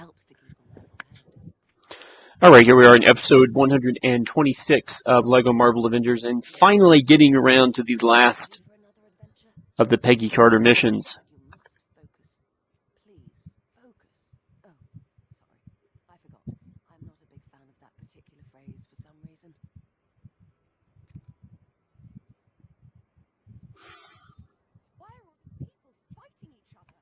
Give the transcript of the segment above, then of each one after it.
helps to keep a level head. Alright, here we are in episode 126 of LEGO Marvel Avengers, and finally getting around to the last of the Peggy Carter missions. You must focus. Please, focus. Oh, sorry. I forgot. I'm not a big fan of that particular phrase for some reason. Why are all these people fighting each other?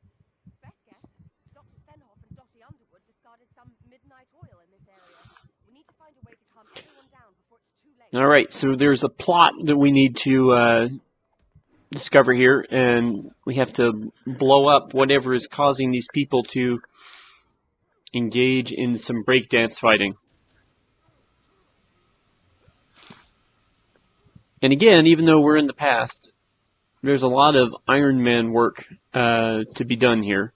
Best guess, Dr. Fenhoff and Dottie Underwood discarded some midnight oil in this area. We need to find a way to calm everyone down before it's too late. Alright, so there's a plot that we need to discover here, and we have to blow up whatever is causing these people to engage in some breakdance fighting. And again, even though we're in the past, there's a lot of Iron Man work to be done here.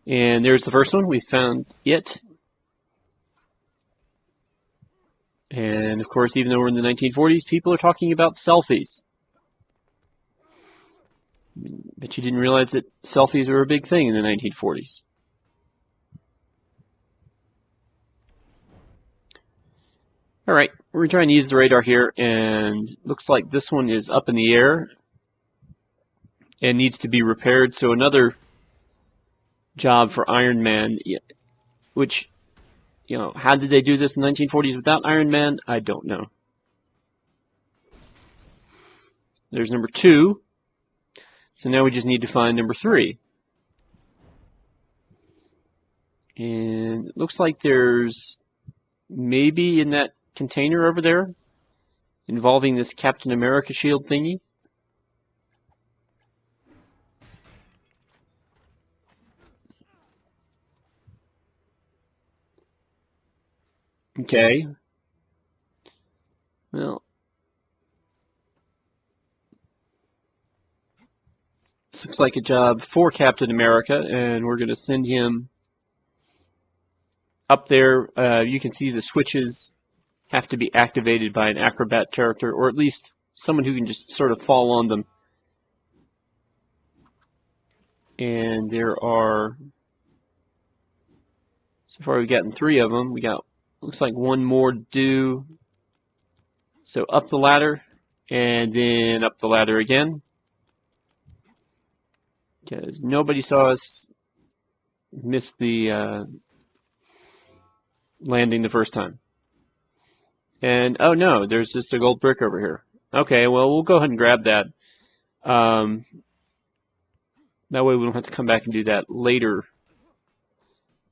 And there's the first one. We found it. And of course, even though we're in the 1940s, people are talking about selfies. But you didn't realize that selfies were a big thing in the 1940s. Alright, we're trying to use the radar here, and looks like this one is up in the air and needs to be repaired. So another job for Iron Man, which, you know, how did they do this in the 1940s without Iron Man? I don't know. There's number 2. So now we just need to find number 3. And it looks like there's maybe in that container over there involving this Captain America shield thingy. Okay. Well, this looks like a job for Captain America, and we're going to send him up there. You can see the switches have to be activated by an acrobat character, or at least someone who can just sort of fall on them. And there are, so far we've gotten 3 of them. We got, looks like 1 more due. So up the ladder, and then up the ladder again. Because nobody saw us miss the landing the first time. And, oh no, there's just a gold brick over here. Okay, well, we'll go ahead and grab that. That way we don't have to come back and do that later.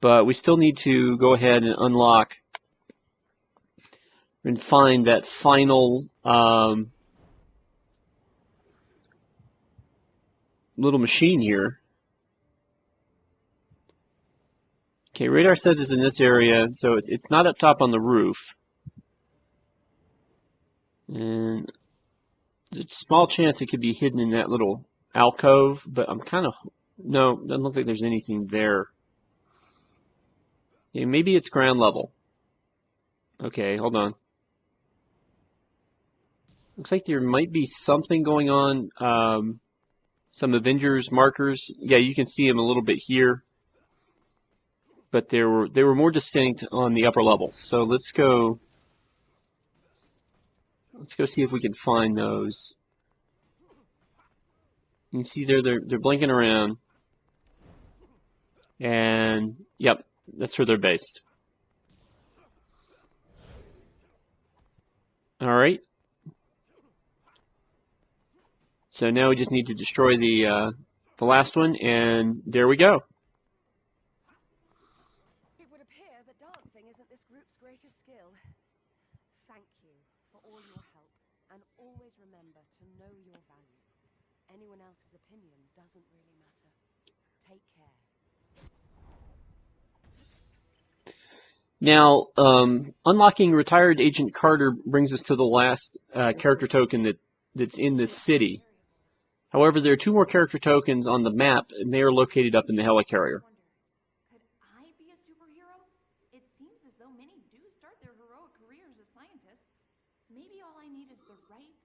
But we still need to go ahead and unlock and find that final little machine here. Okay, radar says it's in this area, so it's not up top on the roof. And there's a small chance it could be hidden in that little alcove, but I'm kind of, no, doesn't look like there's anything there. Okay, maybe it's ground level. Okay, hold on. Looks like there might be something going on. Some Avengers markers. Yeah, you can see them a little bit here, but they were more distinct on the upper level. So let's go see if we can find those. You can see they're blinking around, and yep, that's where they're based. All right. So now we just need to destroy the last one, and there we go. It would appear that dancing isn't this group's greatest skill. Thank you for all your help, and always remember to know your value. Anyone else's opinion doesn't really matter. Take care. Now, unlocking Retired Agent Carter brings us to the last character token that's in this city. However, there are 2 more character tokens on the map, and they are located up in the Helicarrier. Could I be a superhero? It seems as though many do start their heroic careers as scientists. Maybe all I need is the right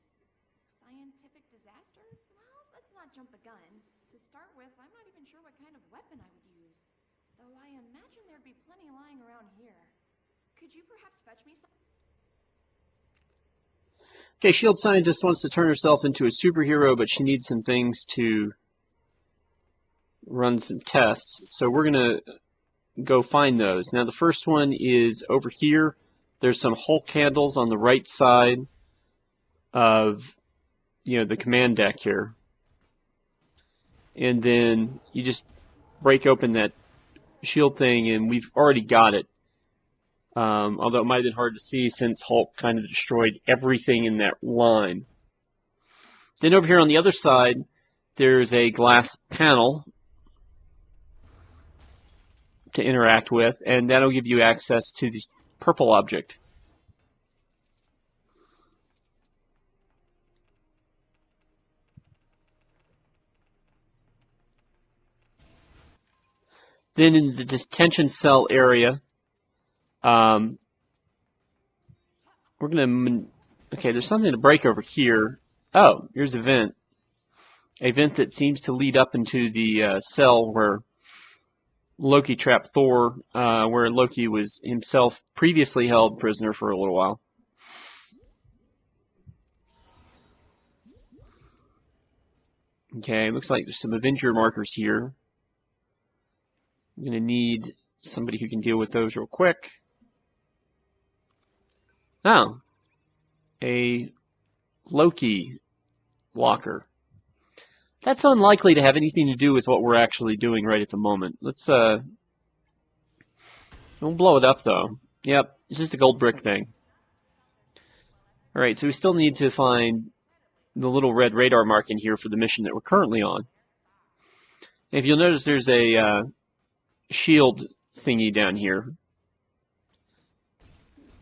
scientific disaster valve? let's not jump the gun. To start with, I'm not even sure what kind of weapon I would use. Though I imagine there'd be plenty lying around here. Could you perhaps fetch me some? Okay, Shield Scientist wants to turn herself into a superhero, but she needs some things to run some tests. So we're going to go find those. Now the first one is over here. There's some Hulk handles on the right side of the command deck here. And then you just break open that shield thing, and we've already got it. Although it might have been hard to see since Hulk kind of destroyed everything in that line. Then over here on the other side, there's a glass panel to interact with, and that'll give you access to the purple object. Then in the detention cell area, we're going to... Okay, there's something to break over here. Oh, here's a vent. A vent that seems to lead up into the cell where Loki trapped Thor, where Loki was himself previously held prisoner for a little while. Okay, looks like there's some Avenger markers here. I'm going to need somebody who can deal with those real quick. Oh, a Loki locker. That's unlikely to have anything to do with what we're actually doing right at the moment. Let's, don't blow it up though. Yep, it's just a gold brick thing. Alright, so we still need to find the little red radar mark in here for the mission that we're currently on. And if you'll notice, there's a shield thingy down here.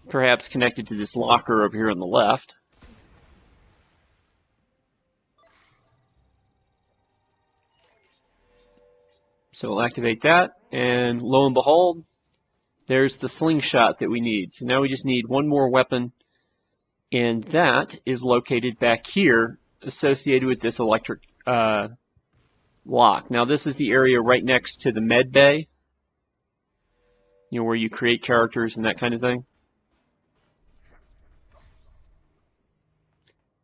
Perhaps connected to this locker over here on the left. So we'll activate that, and lo and behold, there's the slingshot that we need. So now we just need one more weapon, and that is located back here, associated with this electric lock. Now this is the area right next to the med bay, where you create characters and that kind of thing.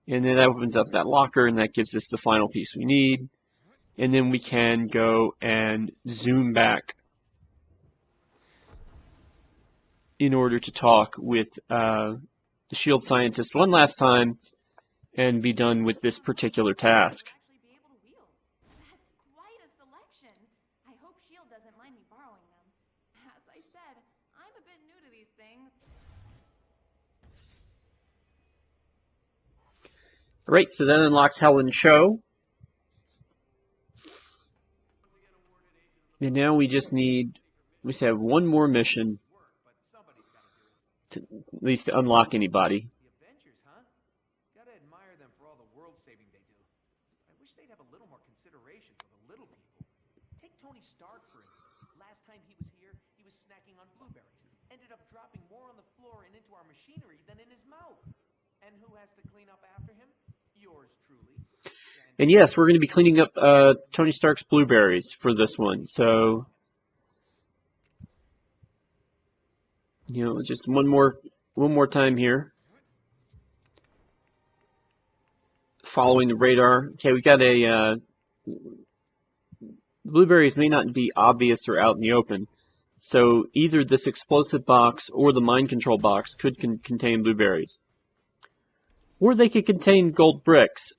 And then that opens up that locker, and that gives us the final piece we need. And then we can go and zoom back in order to talk with the Shield Scientist one last time and be done with this particular task. Actually be able to wield. That's quite a selection. I hope Shield doesn't mind me borrowing them. As I said, I'm a bit new to these things. Alright, so that unlocks Helen Cho. And now we just have one more mission to, at least to unlock anybody. The Avengers, huh? Gotta admire them for all the world saving they do. I wish they'd have a little more consideration for the little people. Take Tony Stark, for instance. Last time he was here, he was snacking on blueberries. Ended up dropping more on the floor and into our machinery than in his mouth. And who has to clean up after him? Yours truly. And yes, we're going to be cleaning up Tony Stark's blueberries for this one. So, just one more time here. Following the radar. Okay, we got a blueberries may not be obvious or out in the open. So either this explosive box or the mind control box could contain blueberries. Or they could contain gold bricks.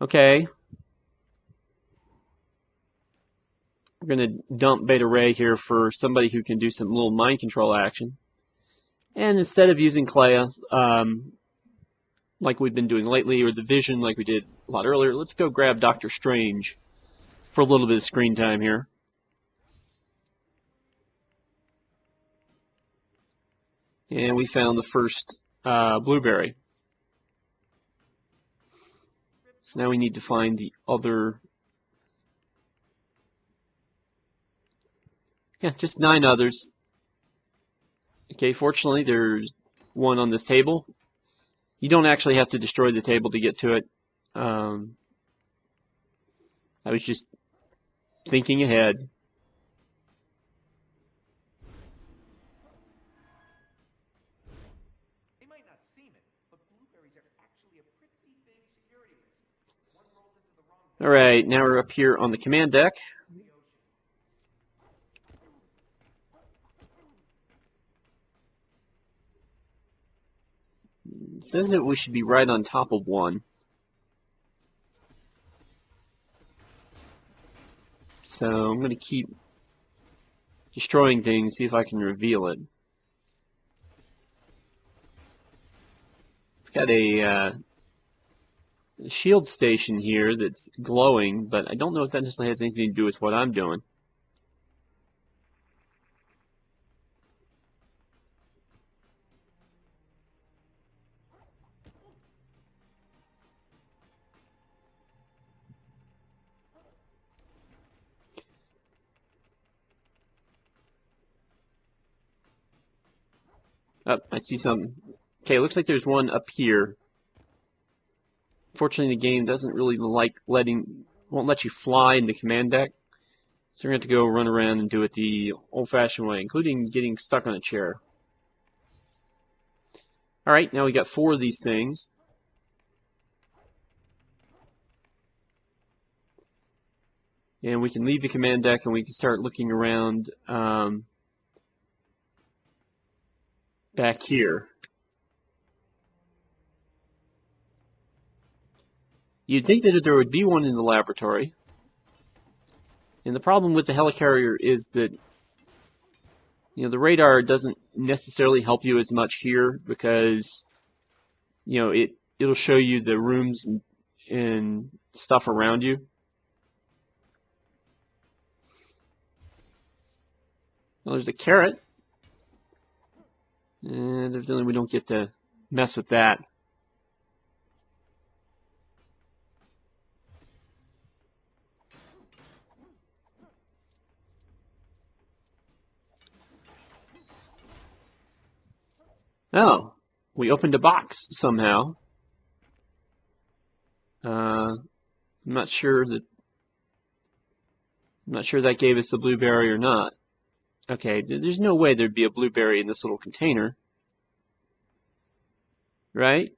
Okay. We're going to dump Beta Ray here for somebody who can do some little mind control action. And instead of using Clea, like we've been doing lately, or the Vision like we did a lot earlier, let's go grab Doctor Strange for a little bit of screen time here. And we found the first blueberry. So now we need to find the other. Yeah, just 9 others. Okay, fortunately there's one on this table. You don't actually have to destroy the table to get to it. I was just thinking ahead. They might not seem it, but blueberries are actually a pretty big security risk. One rolls into the wrong All right, now we're up here on the command deck. in the ocean. It says that we should be right on top of one. So I'm going to keep destroying things, see if I can reveal it. I've got a shield station here that's glowing, but I don't know if that necessarily has anything to do with what I'm doing. Oh, I see something. Okay, it looks like there's one up here. Fortunately, the game doesn't really like won't let you fly in the command deck. So we're going to have to go run around and do it the old-fashioned way, including getting stuck on a chair. Alright, now we got 4 of these things. And we can leave the command deck and we can start looking around back here. You'd think that there would be one in the laboratory. And the problem with the Helicarrier is that, you know, the radar doesn't necessarily help you as much here because, you know, it'll show you the rooms and stuff around you. Well, there's a carrot. And evidently we don't get to mess with that. Oh, we opened a box somehow. I'm not sure that gave us the blueberry or not. Okay, there's no way there'd be a blueberry in this little container. Right?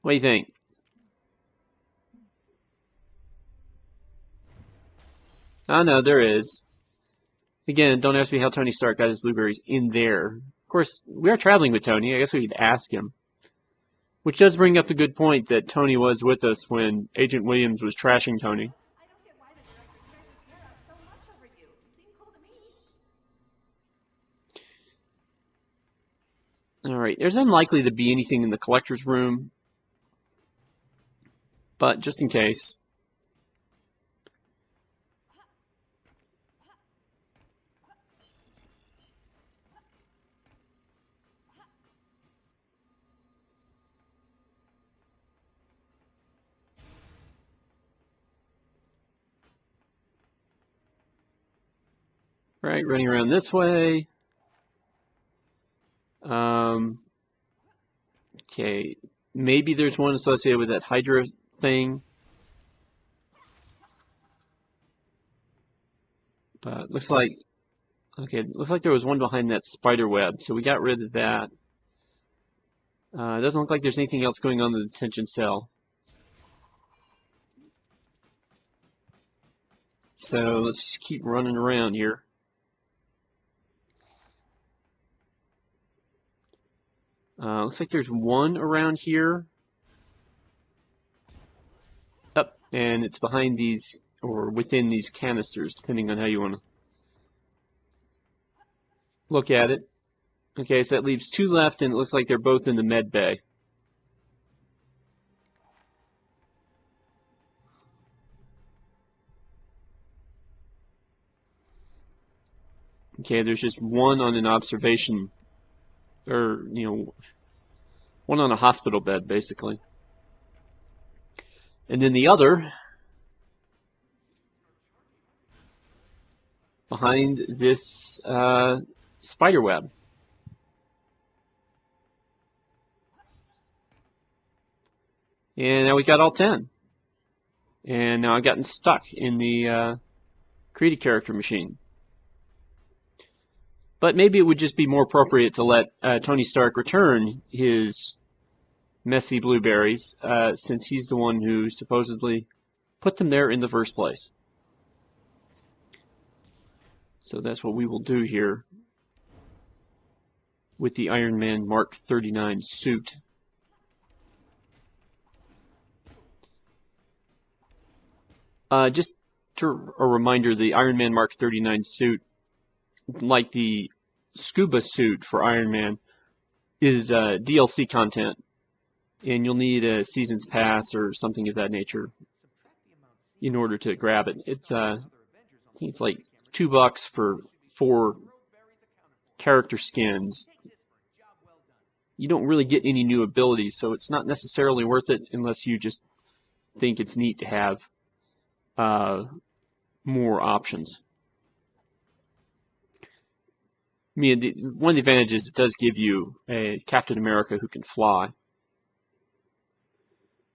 What do you think? Oh no, there is. Again, don't ask me how Tony Stark got his blueberries in there. Of course, we are traveling with Tony. I guess we could ask him. Which does bring up the good point that Tony was with us when Agent Williams was trashing Tony. I don't get why the director tears his hair out so much over you. You seem cool to me. Alright, there's unlikely to be anything in the collector's room. But just in case. Right, running around this way. Okay, maybe there's one associated with that Hydra thing. But looks like, okay, looks like there was one behind that spider web, so we got rid of that. It doesn't look like there's anything else going on in the detention cell. So let's just keep running around here. Looks like there's one around here. Up, and it's behind these, or within these canisters, depending on how you want to look at it. Okay, so that leaves 2 left, and it looks like they're both in the med bay. Okay, there's just one on an observation, or, you know, one on a hospital bed, basically. And then the other behind this spider web. And now we got all 10. And now I've gotten stuck in the create a character machine. But maybe it would just be more appropriate to let Tony Stark return his messy blueberries, since he's the one who supposedly put them there in the first place. So that's what we will do here with the Iron Man Mark 39 suit. Just a reminder, the Iron Man Mark 39 suit, like the scuba suit for Iron Man, is DLC content, and you'll need a season's pass or something of that nature in order to grab it. It's I think it's like $2 for 4 character skins. You don't really get any new abilities, so it's not necessarily worth it unless you just think it's neat to have more options. I mean, one of the advantages, it does give you a Captain America who can fly.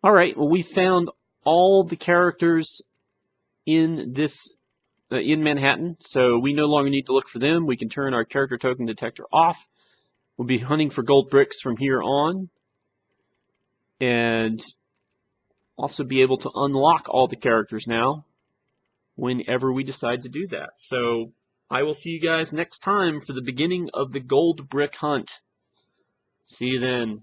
Alright, well, we found all the characters in this in Manhattan, so we no longer need to look for them. We can turn our character token detector off. We'll be hunting for gold bricks from here on, and also be able to unlock all the characters now whenever we decide to do that. So I will see you guys next time for the beginning of the gold brick hunt. See you then.